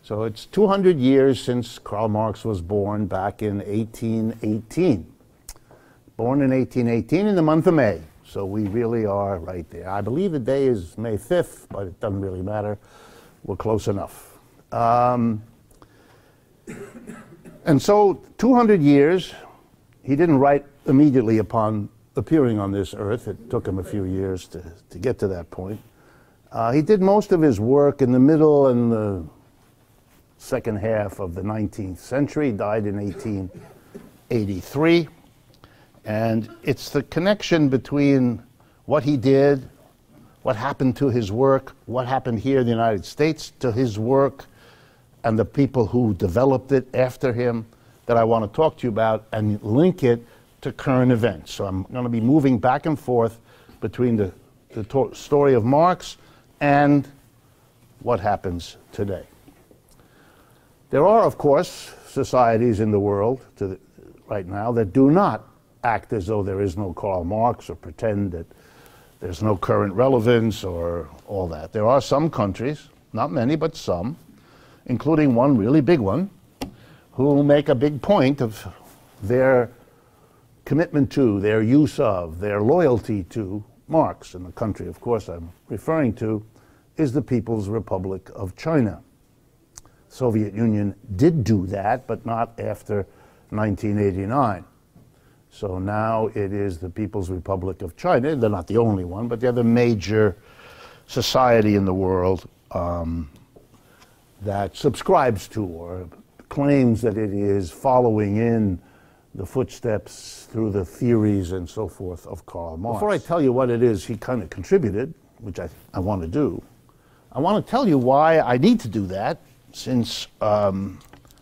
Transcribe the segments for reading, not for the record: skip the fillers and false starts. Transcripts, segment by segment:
So it's 200 years since Karl Marx was born back in 1818. Born in 1818 in the month of May. So we really are right there. I believe the day is May 5th, but it doesn't really matter. We're close enough. And so 200 years, he didn't write immediately upon appearing on this earth. It took him a few years to get to that point. He did most of his work in the middle and the second half of the 19th century. He died in 1883. And it's the connection between what he did, what happened to his work, what happened here in the United States to his work, and the people who developed it after him that I want to talk to you about and link it to current events. So I'm going to be moving back and forth between the story of Marx and what happens today. There are, of course, societies in the world right now that do not act as though there is no Karl Marx or pretend that there's no current relevance or all that. There are some countries, not many, but some, including one really big one, who make a big point of their commitment to, their use of, their loyalty to Marx. And the country, of course, I'm referring to is the People's Republic of China. The Soviet Union did do that, but not after 1989. So now it is the People's Republic of China. They're not the only one, but they're the major society in the world that subscribes to or claims that it is following in the footsteps through the theories and so forth of Karl Marx. Before I tell you what it is he kind of contributed, which I want to do, I want to tell you why I need to do that, since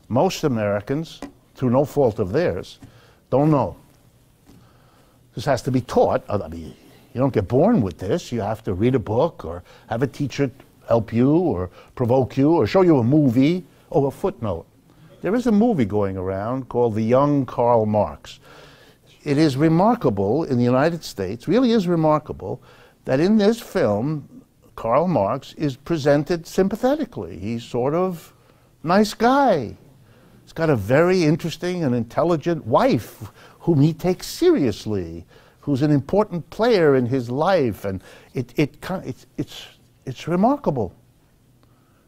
most Americans, through no fault of theirs, don't know. This has to be taught. I mean, you don't get born with this. You have to read a book or have a teacher help you or provoke you or show you a movie. Oh, a footnote. There is a movie going around called The Young Karl Marx. It is remarkable in the United States, really is remarkable, that in this film, Karl Marx is presented sympathetically. He's sort of nice guy. He's got a very interesting and intelligent wife whom he takes seriously, who's an important player in his life, and it's remarkable.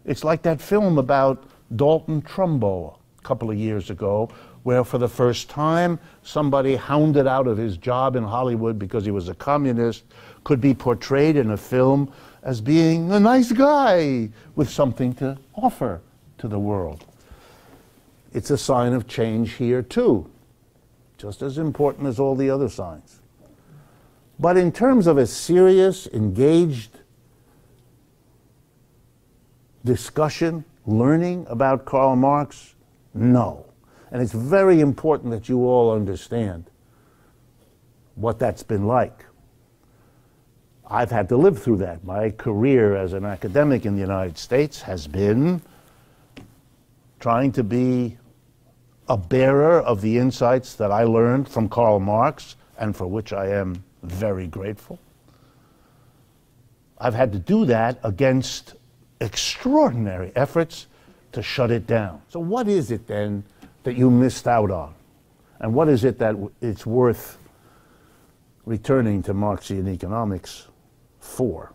It's like that film about Dalton Trumbo a couple of years ago, where for the first time somebody hounded out of his job in Hollywood because he was a communist could be portrayed in a film as being a nice guy with something to offer to the world. It's a sign of change here too, just as important as all the other signs. But in terms of a serious, engaged discussion, learning about Karl Marx, no. And it's very important that you all understand what that's been like. I've had to live through that. My career as an academic in the United States has been trying to be a bearer of the insights that I learned from Karl Marx, and for which I am very grateful. I've had to do that against extraordinary efforts to shut it down. So what is it then that you missed out on? And what is it that it's worth returning to Marxian economics for?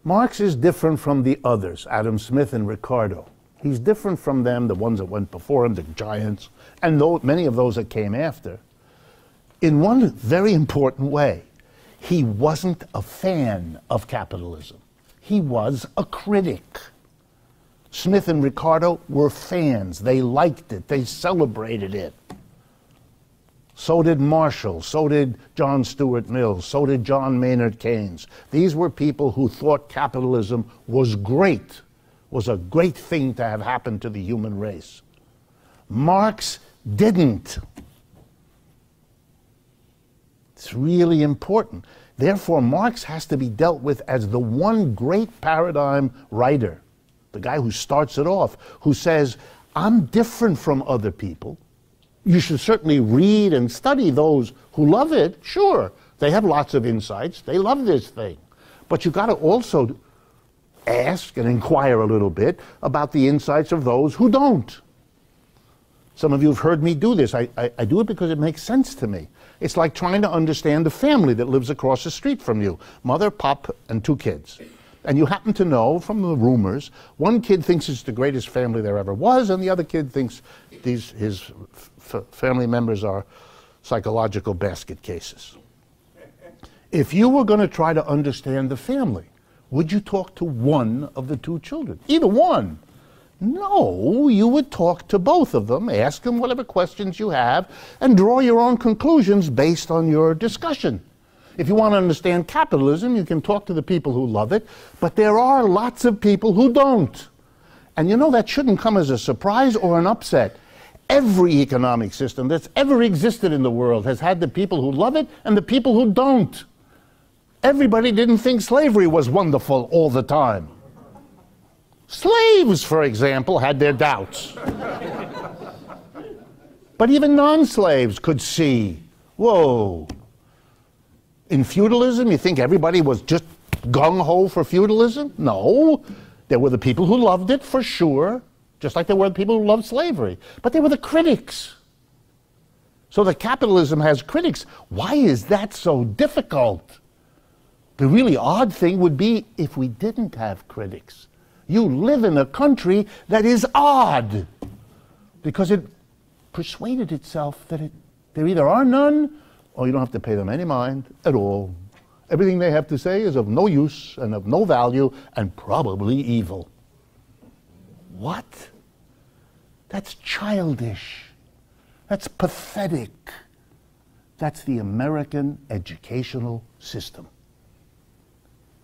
Marx is different from the others, Adam Smith and Ricardo. He's different from them, the ones that went before him, the giants, and many of those that came after, in one very important way. He wasn't a fan of capitalism. He was a critic. Smith and Ricardo were fans. They liked it. They celebrated it. So did Marshall. So did John Stuart Mill. So did John Maynard Keynes. These were people who thought capitalism was great, was a great thing to have happened to the human race. Marx didn't. It's really important. Therefore, Marx has to be dealt with as the one great paradigm writer, the guy who starts it off, who says, I'm different from other people. You should certainly read and study those who love it. Sure, they have lots of insights. They love this thing. But you've got to also ask and inquire a little bit about the insights of those who don't. Some of you have heard me do this. I do it because it makes sense to me. It's like trying to understand the family that lives across the street from you. Mother, pop, and 2 kids. And you happen to know from the rumors, one kid thinks it's the greatest family there ever was, and the other kid thinks his family members are psychological basket cases. If you were going to try to understand the family, would you talk to one of the 2 children? Either one. No, you would talk to both of them, ask them whatever questions you have, and draw your own conclusions based on your discussion. If you want to understand capitalism, you can talk to the people who love it, but there are lots of people who don't. And you know, that shouldn't come as a surprise or an upset. Every economic system that's ever existed in the world has had the people who love it and the people who don't. Everybody didn't think slavery was wonderful all the time. Slaves, for example, had their doubts. But even non-slaves could see, whoa, in feudalism, you think everybody was just gung-ho for feudalism? No. There were the people who loved it, for sure, just like there were the people who loved slavery. But there were the critics. So that capitalism has critics. Why is that so difficult? The really odd thing would be if we didn't have critics. You live in a country that is odd because it persuaded itself that there either are none or you don't have to pay them any mind at all. Everything they have to say is of no use and of no value and probably evil. What? That's childish. That's pathetic. That's the American educational system.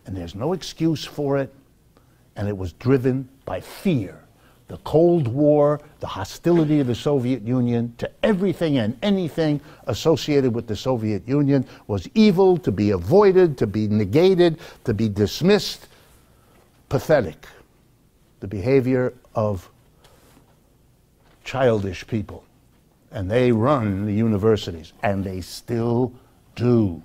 And there's no excuse for it. And it was driven by fear. The Cold War, the hostility of the Soviet Union to everything and anything associated with the Soviet Union was evil, to be avoided, to be negated, to be dismissed. Pathetic. The behavior of childish people. And they run the universities, and they still do.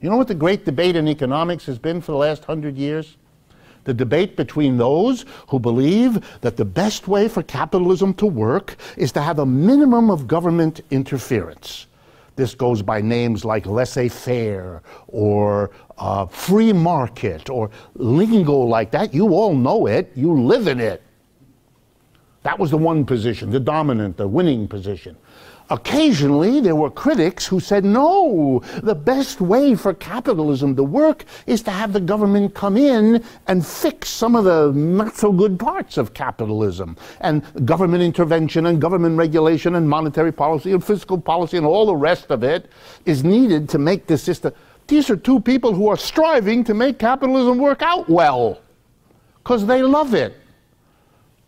You know what the great debate in economics has been for the last 100 years? The debate between those who believe that the best way for capitalism to work is to have a minimum of government interference. This goes by names like laissez-faire or free market or lingo like that. You all know it. You live in it. That was the one position, the dominant, the winning position. Occasionally, there were critics who said, no, the best way for capitalism to work is to have the government come in and fix some of the not-so-good parts of capitalism. And government intervention and government regulation and monetary policy and fiscal policy and all the rest of it is needed to make the system. These are 2 people who are striving to make capitalism work out well because they love it.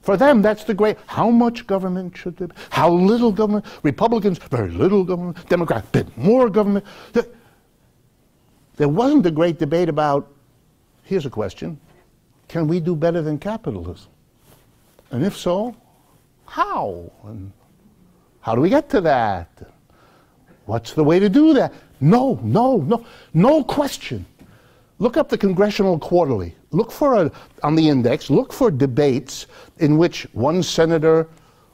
For them, that's the great, how much government should there be? How little government? Republicans, very little government. Democrats, a bit more government. There wasn't a great debate about, here's a question, can we do better than capitalism? And if so, how? And how do we get to that? What's the way to do that? No question. Look up the Congressional Quarterly. Look for, on the index, look for debates in which one senator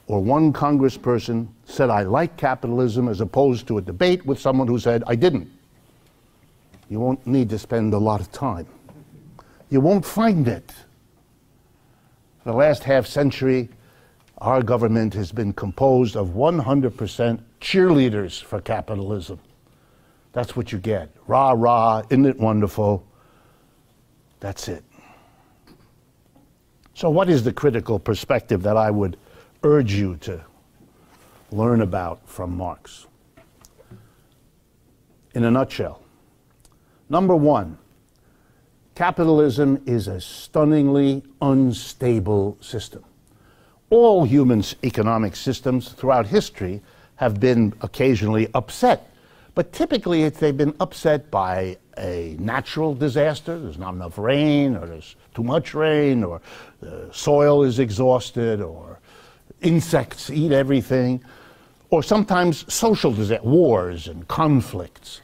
or one congressperson said, I like capitalism, as opposed to a debate with someone who said, I didn't. You won't need to spend a lot of time. You won't find it. For the last half century, our government has been composed of 100% cheerleaders for capitalism. That's what you get. Rah, rah, isn't it wonderful? That's it. So what is the critical perspective that I would urge you to learn about from Marx? In a nutshell, number 1, capitalism is a stunningly unstable system. All human economic systems throughout history have been occasionally upset. But typically, they've been upset by a natural disaster. There's not enough rain, or there's too much rain, or the soil is exhausted, or insects eat everything, or sometimes social disasters, wars and conflicts.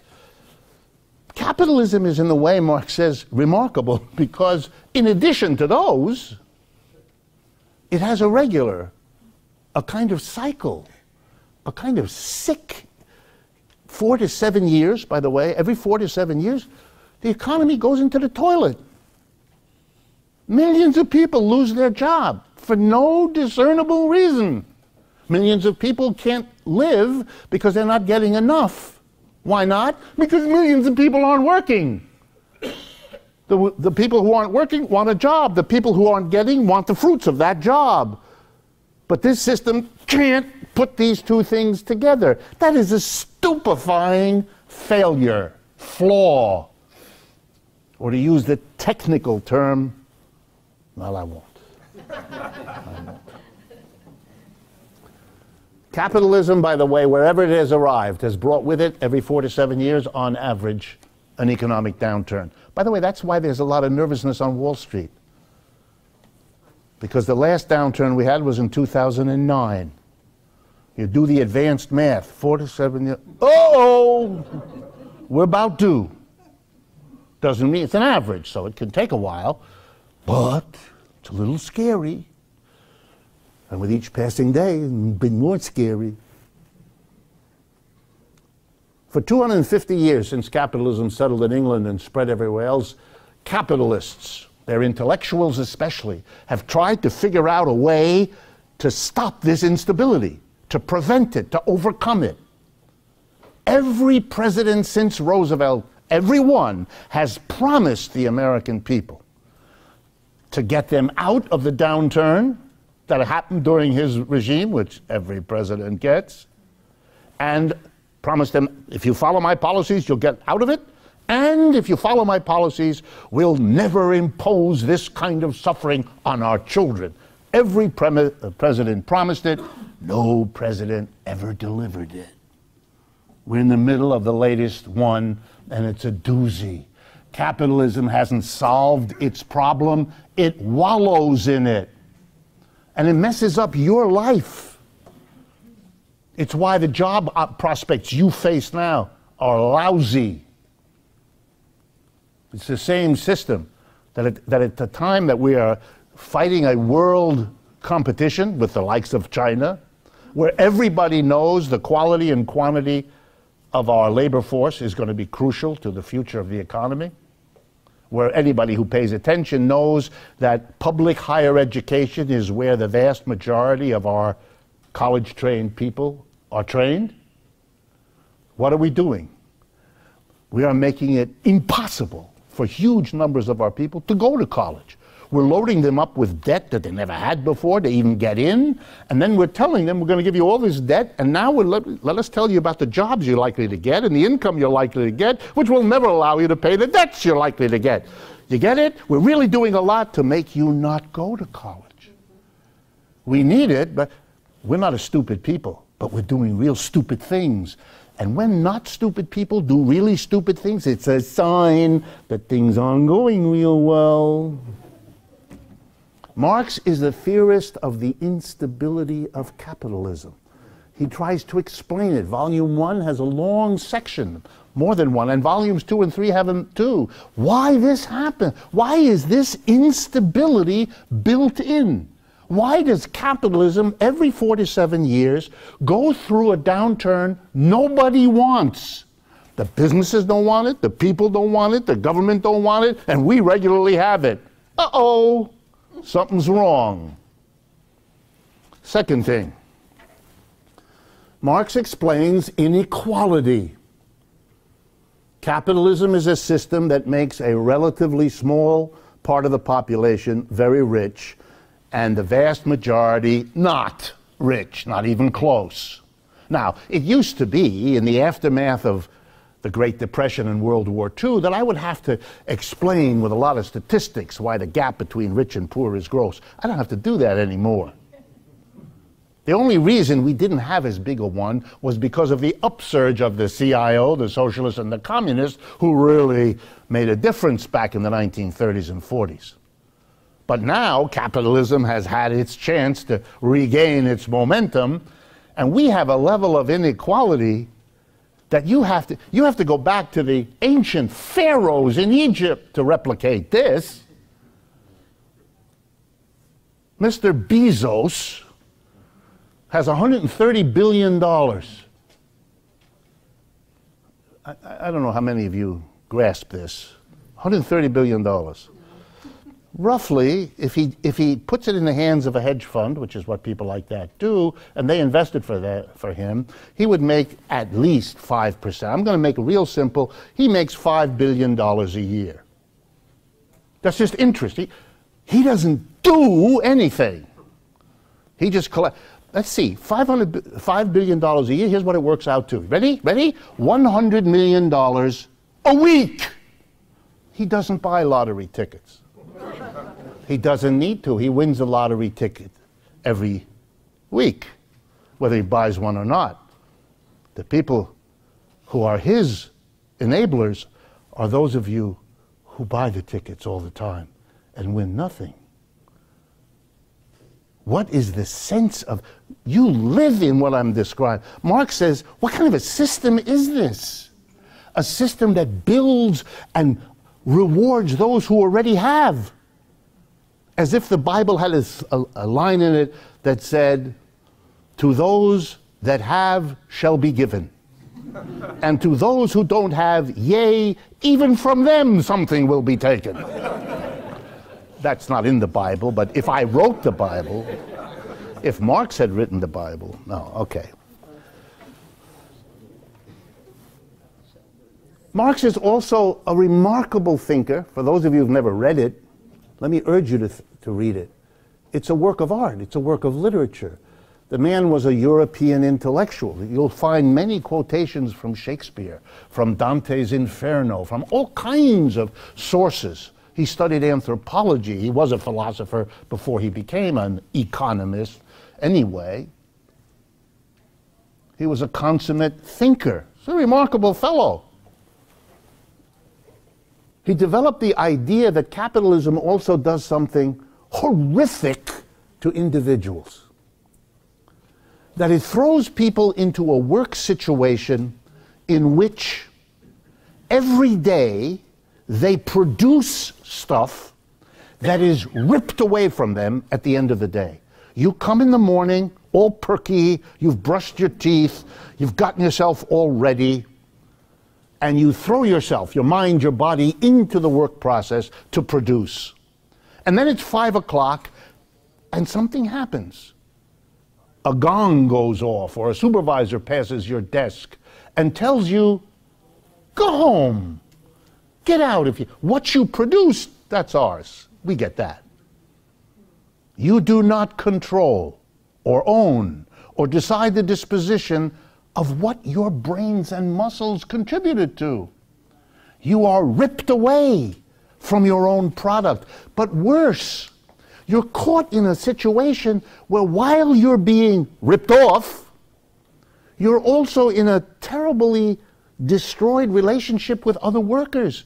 Capitalism is, in the way Marx says, remarkable because in addition to those, it has a kind of cycle, a kind of sick 4 to 7 years, by the way, every 4 to 7 years, the economy goes into the toilet. Millions of people lose their job for no discernible reason. Millions of people can't live because they're not getting enough. Why not? Because millions of people aren't working. The people who aren't working want a job. The people who aren't getting want the fruits of that job. But this system can't put these two things together. That is a stupefying failure, flaw. Or to use the technical term, well, I won't. Capitalism, by the way, wherever it has arrived, has brought with it, every 4 to 7 years, on average, an economic downturn. By the way, that's why there's a lot of nervousness on Wall Street. Because the last downturn we had was in 2009. You do the advanced math, 4 to 7 years. Oh, we're about due. Doesn't mean it's an average, so it can take a while, but it's a little scary. And with each passing day, it's been more scary. For 250 years, since capitalism settled in England and spread everywhere else, capitalists, their intellectuals especially, have tried to figure out a way to stop this instability, to prevent it, to overcome it. Every president since Roosevelt, every one, has promised the American people to get them out of the downturn that happened during his regime, which every president gets, and promised them, if you follow my policies, you'll get out of it, and if you follow my policies, we'll never impose this kind of suffering on our children. Every president promised it. No president ever delivered it. We're in the middle of the latest one, and it's a doozy. Capitalism hasn't solved its problem. It wallows in it. And it messes up your life. It's why the job prospects you face now are lousy. It's the same system that at the time that we are fighting a world competition with the likes of China, where everybody knows the quality and quantity of our labor force is going to be crucial to the future of the economy, where anybody who pays attention knows that public higher education is where the vast majority of our college-trained people are trained. What are we doing? We are making it impossible for huge numbers of our people to go to college. We're loading them up with debt that they never had before to even get in, and then we're telling them we're going to give you all this debt, and now let us tell you about the jobs you're likely to get and the income you're likely to get, which will never allow you to pay the debts you're likely to get. You get it? We're really doing a lot to make you not go to college. We need it, but we're not a stupid people, but we're doing real stupid things. And when not stupid people do really stupid things, it's a sign that things aren't going real well. Marx is the theorist of the instability of capitalism. He tries to explain it. Volume 1 has a long section, more than one, and volumes 2 and 3 have them too. Why this happened? Why is this instability built in? Why does capitalism every 4 to 7 years go through a downturn nobody wants? The businesses don't want it, the people don't want it, the government don't want it, and we regularly have it. Uh-oh. Something's wrong. Second thing, Marx explains inequality. Capitalism is a system that makes a relatively small part of the population very rich and the vast majority not rich, not even close. Now, it used to be, in the aftermath of the Great Depression and World War II, that I would have to explain with a lot of statistics why the gap between rich and poor is gross. I don't have to do that anymore. The only reason we didn't have as big a one was because of the upsurge of the CIO, the socialists and the communists, who really made a difference back in the 1930s and 40s. But now capitalism has had its chance to regain its momentum, and we have a level of inequality that you have to go back to the ancient pharaohs in Egypt to replicate this. Mr. Bezos has $130 billion. I don't know how many of you grasp this. $130 billion. Roughly, if he puts it in the hands of a hedge fund, which is what people like that do, and they invest it for him, he would make at least 5%. I'm going to make it real simple. He makes $5 billion a year. That's just interest. He doesn't do anything. He just collects. Let's see, $5 billion a year, here's what it works out to. Ready? Ready? $100 million a week. He doesn't buy lottery tickets. He doesn't need to. He wins a lottery ticket every week, whether he buys one or not. The people who are his enablers are those of you who buy the tickets all the time and win nothing. What is the sense of, you live in what I'm describing. Marx says, what kind of a system is this? A system that builds and rewards those who already have. As if the Bible had a line in it that said, to those that have shall be given. And to those who don't have, yea, even from them something will be taken. That's not in the Bible, but if I wrote the Bible, if Marx had written the Bible, no, okay. Marx is also a remarkable thinker. For those of you who've never read it, let me urge you to read it. It's a work of art. It's a work of literature. The man was a European intellectual. You'll find many quotations from Shakespeare, from Dante's Inferno, from all kinds of sources. He studied anthropology. He was a philosopher before he became an economist. Anyway, he was a consummate thinker. He's a remarkable fellow. He developed the idea that capitalism also does something horrific to individuals. That it throws people into a work situation in which every day they produce stuff that is ripped away from them at the end of the day. You come in the morning, all perky, you've brushed your teeth, you've gotten yourself all ready, and you throw yourself, your mind, your body, into the work process to produce. And then it's 5 o'clock, and something happens. A gong goes off, or a supervisor passes your desk and tells you, go home. Get out of here. What you produced, that's ours. We get that. You do not control or own or decide the disposition of what your brains and muscles contributed to. You are ripped away from your own product. But worse, you're caught in a situation where while you're being ripped off, you're also in a terribly destroyed relationship with other workers,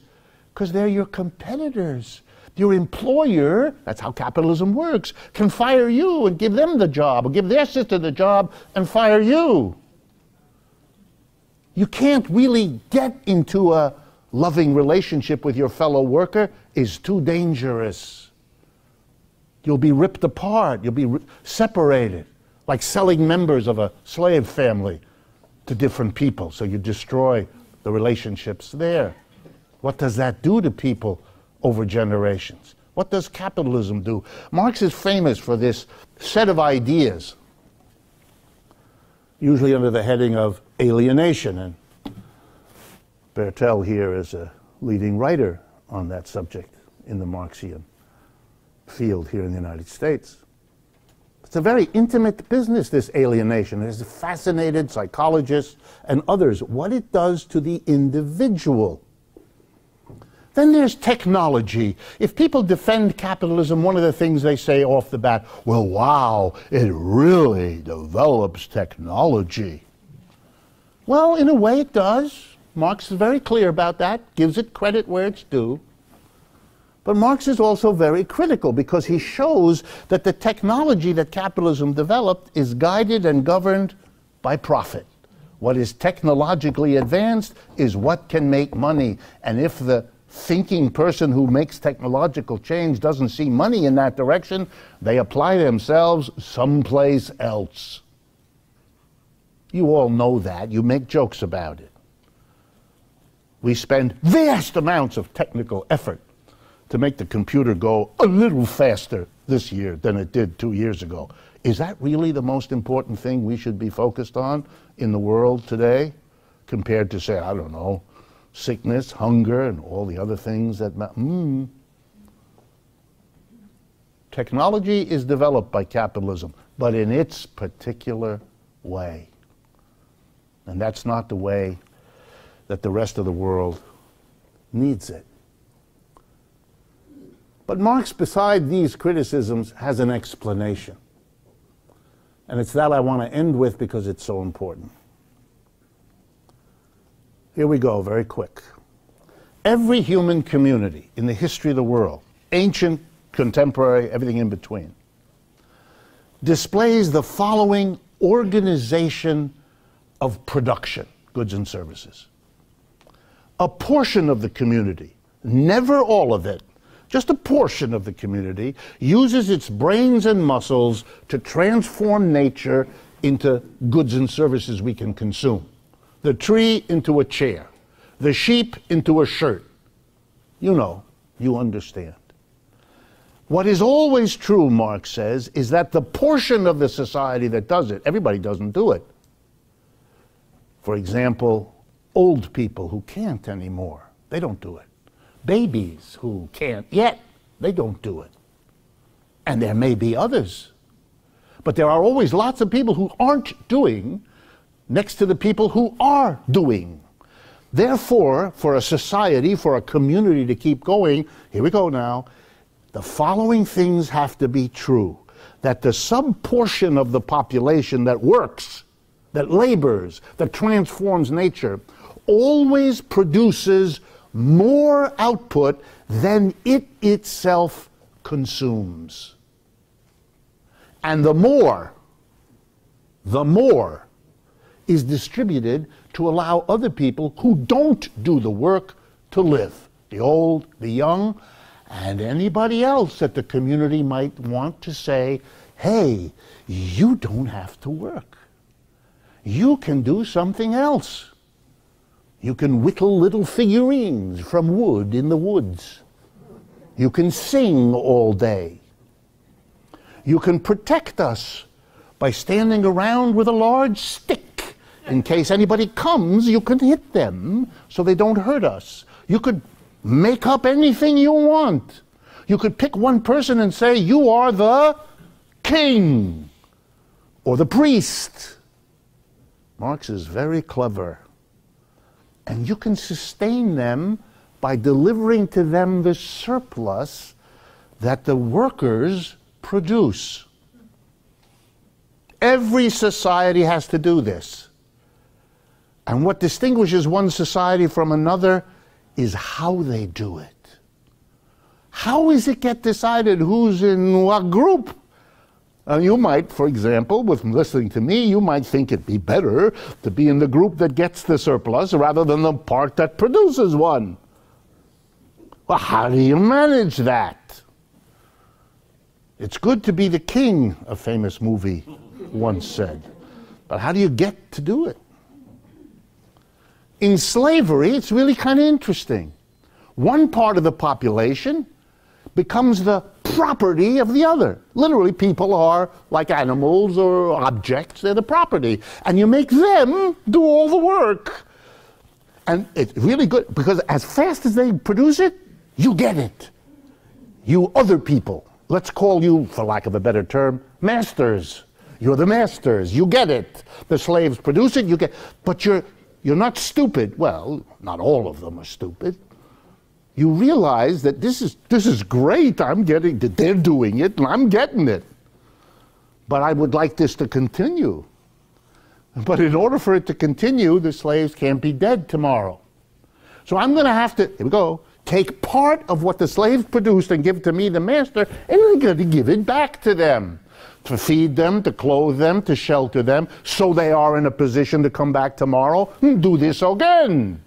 because they're your competitors. Your employer, that's how capitalism works, can fire you and give them the job, or give their sister the job and fire you. You can't really get into a loving relationship with your fellow worker. It's too dangerous. You'll be ripped apart. You'll be separated, like selling members of a slave family to different people. So you destroy the relationships there. What does that do to people over generations? What does capitalism do? Marx is famous for this set of ideas, usually under the heading of alienation. And Bertel here is a leading writer on that subject in the Marxian field here in the United States. It's a very intimate business, this alienation. There's fascinated psychologists and others, what it does to the individual. Then there's technology. If people defend capitalism, one of the things they say off the bat, well, wow, it really develops technology. Well, in a way it does. Marx is very clear about that, gives it credit where it's due. But Marx is also very critical because he shows that the technology that capitalism developed is guided and governed by profit. What is technologically advanced is what can make money. And if the thinking person who makes technological change doesn't see money in that direction, they apply themselves someplace else. You all know that. You make jokes about it. We spend vast amounts of technical effort to make the computer go a little faster this year than it did 2 years ago. Is that really the most important thing we should be focused on in the world today, compared to, say, I don't know, sickness, hunger, and all the other things that matter? Technology is developed by capitalism, but in its particular way. And that's not the way that the rest of the world needs it. But Marx, beside these criticisms, has an explanation. And it's that I want to end with because it's so important. Here we go, very quick. Every human community in the history of the world, ancient, contemporary, everything in between, displays the following organization of production, goods and services. A portion of the community, never all of it, just a portion of the community, uses its brains and muscles to transform nature into goods and services we can consume. The tree into a chair, the sheep into a shirt. You know, you understand. What is always true, Marx says, is that the portion of the society that does it, everybody doesn't do it. For example, old people who can't anymore, they don't do it. Babies who can't yet, they don't do it. And there may be others. But there are always lots of people who aren't doing next to the people who are doing. Therefore, for a society, for a community to keep going, here we go now, the following things have to be true. That the sub-portion of the population that works, that labors, that transforms nature, always produces more output than it itself consumes. And the more is distributed to allow other people who don't do the work to live. The old, the young, and anybody else that the community might want to say, hey, you don't have to work. You can do something else. You can whittle little figurines from wood in the woods. You can sing all day. You can protect us by standing around with a large stick. In case anybody comes, you can hit them so they don't hurt us. You could make up anything you want. You could pick one person and say, you are the king or the priest. Marx is very clever. And you can sustain them by delivering to them the surplus that the workers produce. Every society has to do this. And what distinguishes one society from another is how they do it. How does it get decided who's in what group? You might, for example, with listening to me, you might think it'd be better to be in the group that gets the surplus rather than the part that produces one. Well, how do you manage that? It's good to be the king, a famous movie once said. But how do you get to do it? In slavery, it's really kind of interesting. One part of the population becomes the property of the other. Literally, people are like animals or objects, they're the property. And you make them do all the work. And it's really good, because as fast as they produce it, you get it. You other people, let's call you, for lack of a better term, masters. You're the masters, you get it. The slaves produce it, you get, but you're not stupid. Well, not all of them are stupid. You realize that this is great, I'm getting it, they're doing it, and I'm getting it. But I would like this to continue. But in order for it to continue, the slaves can't be dead tomorrow. So I'm going to have to, here we go, take part of what the slaves produced and give it to me, the master, and I'm going to give it back to them. to feed them, to clothe them, to shelter them, so they are in a position to come back tomorrow and do this again.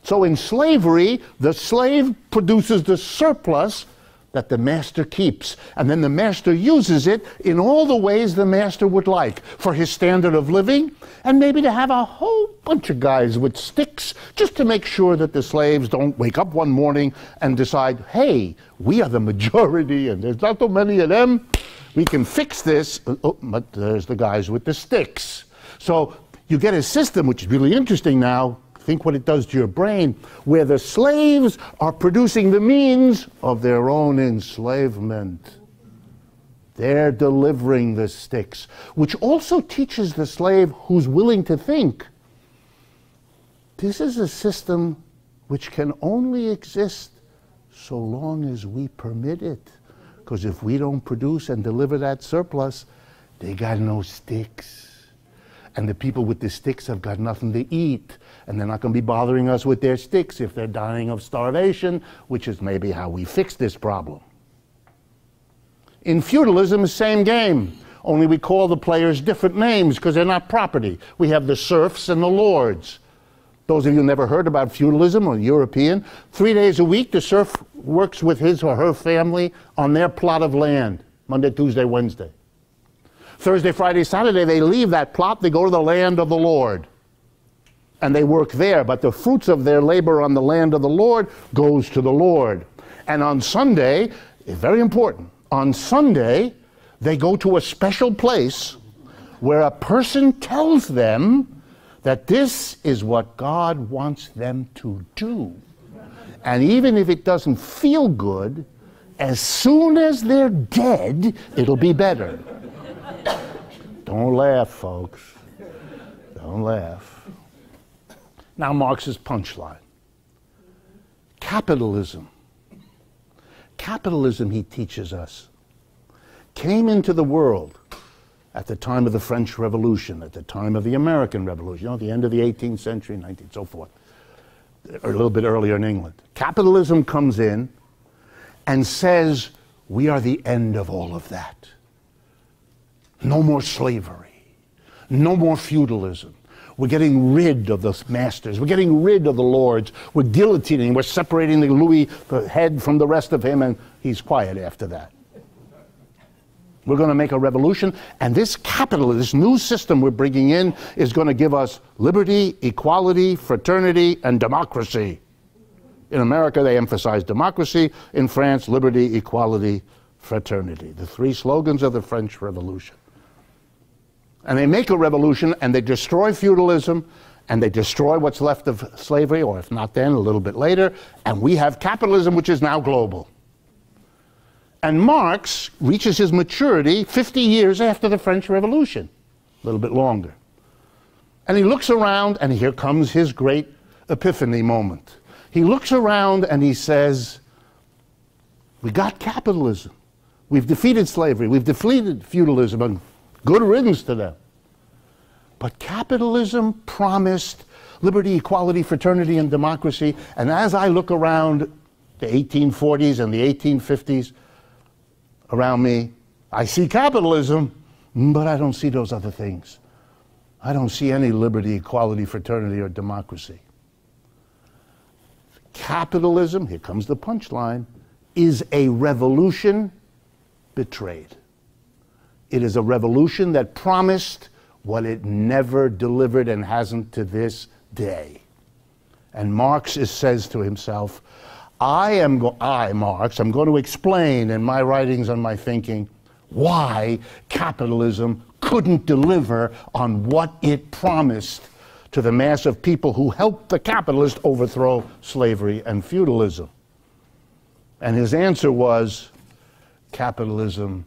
So in slavery, the slave produces the surplus that the master keeps, and then the master uses it in all the ways the master would like for his standard of living, and maybe to have a whole bunch of guys with sticks just to make sure that the slaves don't wake up one morning and decide, hey, we are the majority and there's not so many of them, we can fix this. Oh, but there's the guys with the sticks. So you get a system, which is really interesting now. Think what it does to your brain, where the slaves are producing the means of their own enslavement. They're delivering the sticks, which also teaches the slave who's willing to think, this is a system which can only exist so long as we permit it. Because if we don't produce and deliver that surplus, they got no sticks. And the people with the sticks have got nothing to eat. And they're not going to be bothering us with their sticks if they're dying of starvation, which is maybe how we fix this problem. In feudalism, same game. Only we call the players different names because they're not property. We have the serfs and the lords. Those of you who never heard about feudalism or European, 3 days a week the serf works with his or her family on their plot of land, Monday, Tuesday, Wednesday. Thursday, Friday, Saturday, they leave that plot, they go to the land of the Lord. And they work there, but the fruits of their labor on the land of the Lord goes to the Lord. And on Sunday, very important, on Sunday, they go to a special place where a person tells them that this is what God wants them to do. And even if it doesn't feel good, as soon as they're dead, it'll be better. Don't laugh, folks. Don't laugh. Now Marx's punchline. Capitalism. Capitalism, he teaches us, came into the world at the time of the French Revolution, at the time of the American Revolution, the end of the 18th century, 19th, so forth, or a little bit earlier in England. Capitalism comes in and says, we are the end of all of that. No more slavery. No more feudalism. We're getting rid of the masters. We're getting rid of the lords. We're guillotining. We're separating the Louis, the head, from the rest of him, and he's quiet after that. We're going to make a revolution, and this capitalism, this new system we're bringing in, is going to give us liberty, equality, fraternity, and democracy. In America, they emphasize democracy. In France, liberty, equality, fraternity. The three slogans of the French Revolution. And they make a revolution, and they destroy feudalism, and they destroy what's left of slavery, or if not then, a little bit later, and we have capitalism, which is now global. And Marx reaches his maturity 50 years after the French Revolution, a little bit longer. And he looks around, and here comes his great epiphany moment. He looks around and he says, we got capitalism. We've defeated slavery. We've defeated feudalism, and good riddance to them. But capitalism promised liberty, equality, fraternity, and democracy. And as I look around the 1840s and the 1850s around me, I see capitalism, but I don't see those other things. I don't see any liberty, equality, fraternity, or democracy. Capitalism, here comes the punchline, is a revolution betrayed. It is a revolution that promised what it never delivered and hasn't to this day. And Marx says to himself, Marx, I'm going to explain in my writings and my thinking why capitalism couldn't deliver on what it promised to the mass of people who helped the capitalist overthrow slavery and feudalism. And his answer was, capitalism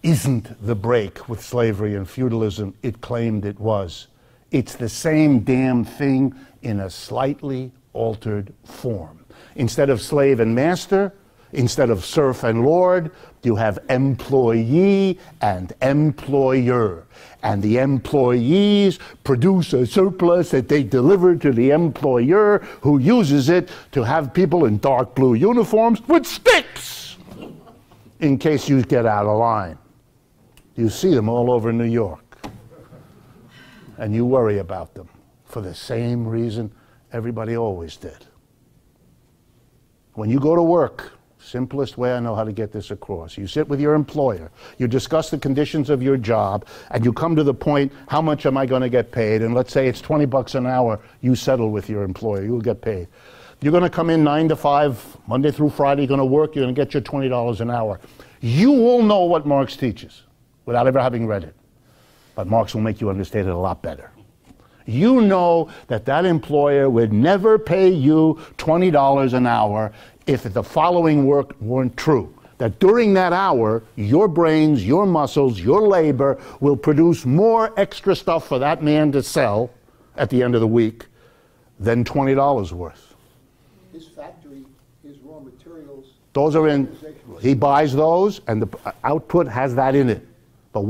isn't the break with slavery and feudalism it claimed it was. It's the same damn thing in a slightly altered form. Instead of slave and master, instead of serf and lord, you have employee and employer. And the employees produce a surplus that they deliver to the employer, who uses it to have people in dark blue uniforms with sticks in case you get out of line. You see them all over New York. And you worry about them for the same reason everybody always did. When you go to work, simplest way I know how to get this across, you sit with your employer, you discuss the conditions of your job, and you come to the point, how much am I going to get paid? And let's say it's 20 bucks an hour, you settle with your employer, you'll get paid. You're going to come in 9 to 5, Monday through Friday, you're going to work, you're going to get your $20 an hour. You all know what Marx teaches without ever having read it. But Marx will make you understand it a lot better. You know that that employer would never pay you $20 an hour if the following work weren't true. That during that hour, your brains, your muscles, your labor will produce more extra stuff for that man to sell at the end of the week than $20 worth. His factory, his raw materials. Those are in, he buys those and the output has that in it. But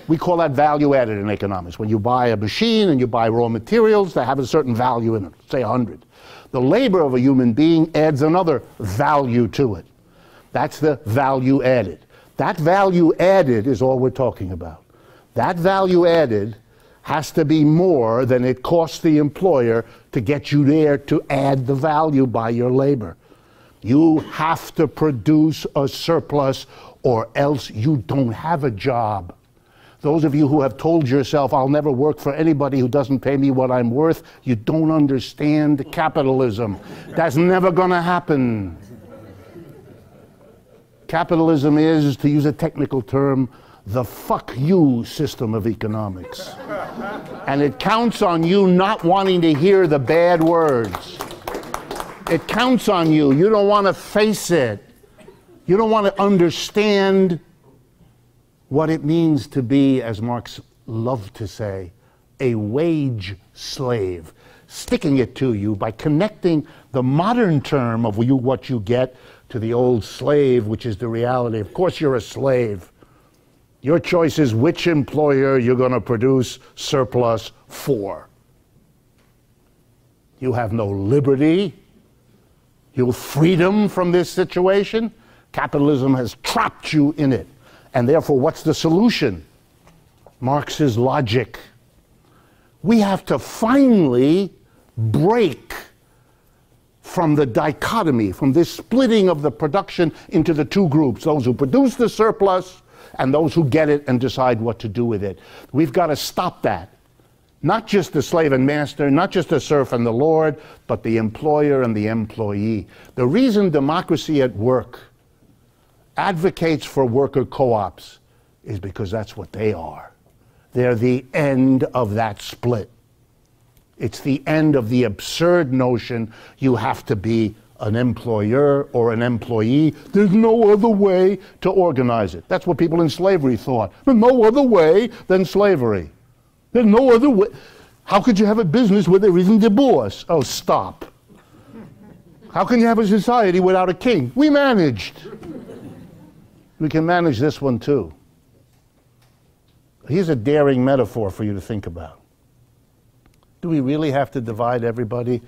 we call that value added in economics. When you buy a machine and you buy raw materials that have a certain value in it, say 100. The labor of a human being adds another value to it. That's the value added. That value added is all we're talking about. That value added has to be more than it costs the employer to get you there to add the value by your labor. You have to produce a surplus or else you don't have a job. Those of you who have told yourself, I'll never work for anybody who doesn't pay me what I'm worth, you don't understand capitalism. That's never going to happen. Capitalism is, to use a technical term, the fuck you system of economics. And it counts on you not wanting to hear the bad words. It counts on you. You don't want to face it. You don't want to understand what it means to be, as Marx loved to say, a wage slave. Sticking it to you by connecting the modern term of what you get to the old slave, which is the reality. Of course you're a slave. Your choice is which employer you're going to produce surplus for. You have no liberty, no freedom from this situation. Capitalism has trapped you in it. And therefore, what's the solution? Marx's logic. We have to finally break from the dichotomy, from this splitting of the production into the two groups, those who produce the surplus and those who get it and decide what to do with it. We've got to stop that. Not just the slave and master, not just the serf and the lord, but the employer and the employee. The reason democracy at work advocates for worker co-ops is because that's what they are. They're the end of that split. It's the end of the absurd notion you have to be an employer or an employee. There's no other way to organize it. That's what people in slavery thought. There's no other way than slavery. There's no other way. How could you have a business where there isn't divorce? Oh, stop. How can you have a society without a king? We managed. We can manage this one too. Here's a daring metaphor for you to think about. Do we really have to divide everybody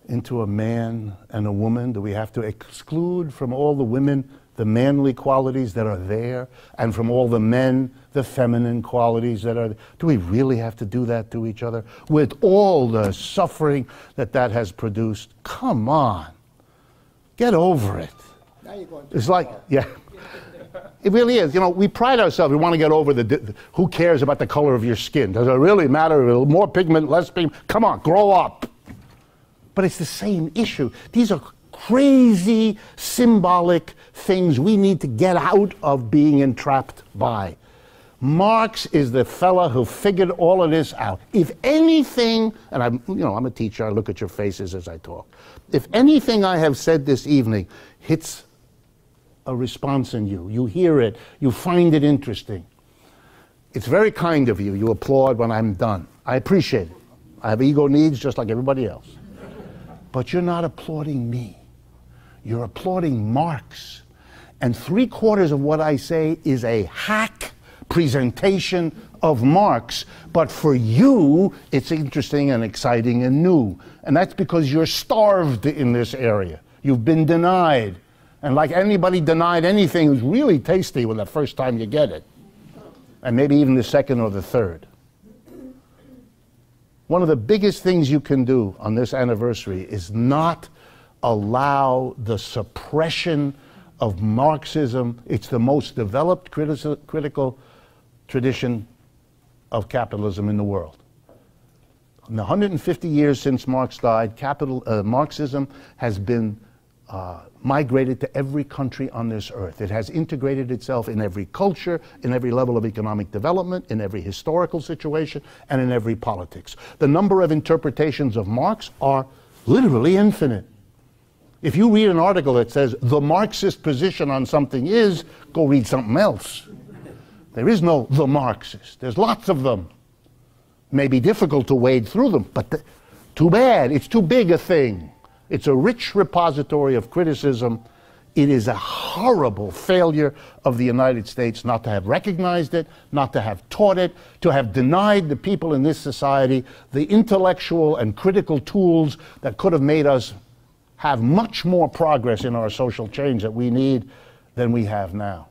into a man and a woman? Do we have to exclude from all the women the manly qualities that are there, and from all the men the feminine qualities that are there? Do we really have to do that to each other with all the suffering that that has produced? Come on. Get over it. Now you're going it's like, yeah. It really is. You know, we pride ourselves. We want to get over who cares about the color of your skin? Does it really matter? More pigment, less pigment? Come on, grow up. But it's the same issue. These are crazy, symbolic things we need to get out of being entrapped by. Marx is the fella who figured all of this out. If anything, and I'm a teacher, I look at your faces as I talk. If anything I have said this evening hits a response in you, you hear it, you find it interesting, it's very kind of you. You applaud when I'm done. I appreciate it. I have ego needs just like everybody else. But you're not applauding me. You're applauding Marx. And 3/4 of what I say is a hack presentation of Marx. But for you, it's interesting and exciting and new. And that's because you're starved in this area. You've been denied. And like anybody denied anything, it's really tasty when the first time you get it. and maybe even the second or the third. One of the biggest things you can do on this anniversary is not allow the suppression of Marxism. It's the most developed critical tradition of capitalism in the world. In the 150 years since Marx died, Marxism has been migrated to every country on this earth. It has integrated itself in every culture, in every level of economic development, in every historical situation, and in every politics. The number of interpretations of Marx are literally infinite. If you read an article that says the Marxist position on something is, go read something else. There is no the Marxist. There's lots of them. It may be difficult to wade through them, but too bad. It's too big a thing. It's a rich repository of criticism. It is a horrible failure of the United States not to have recognized it, not to have taught it, to have denied the people in this society the intellectual and critical tools that could have made us have much more progress in our social change that we need than we have now.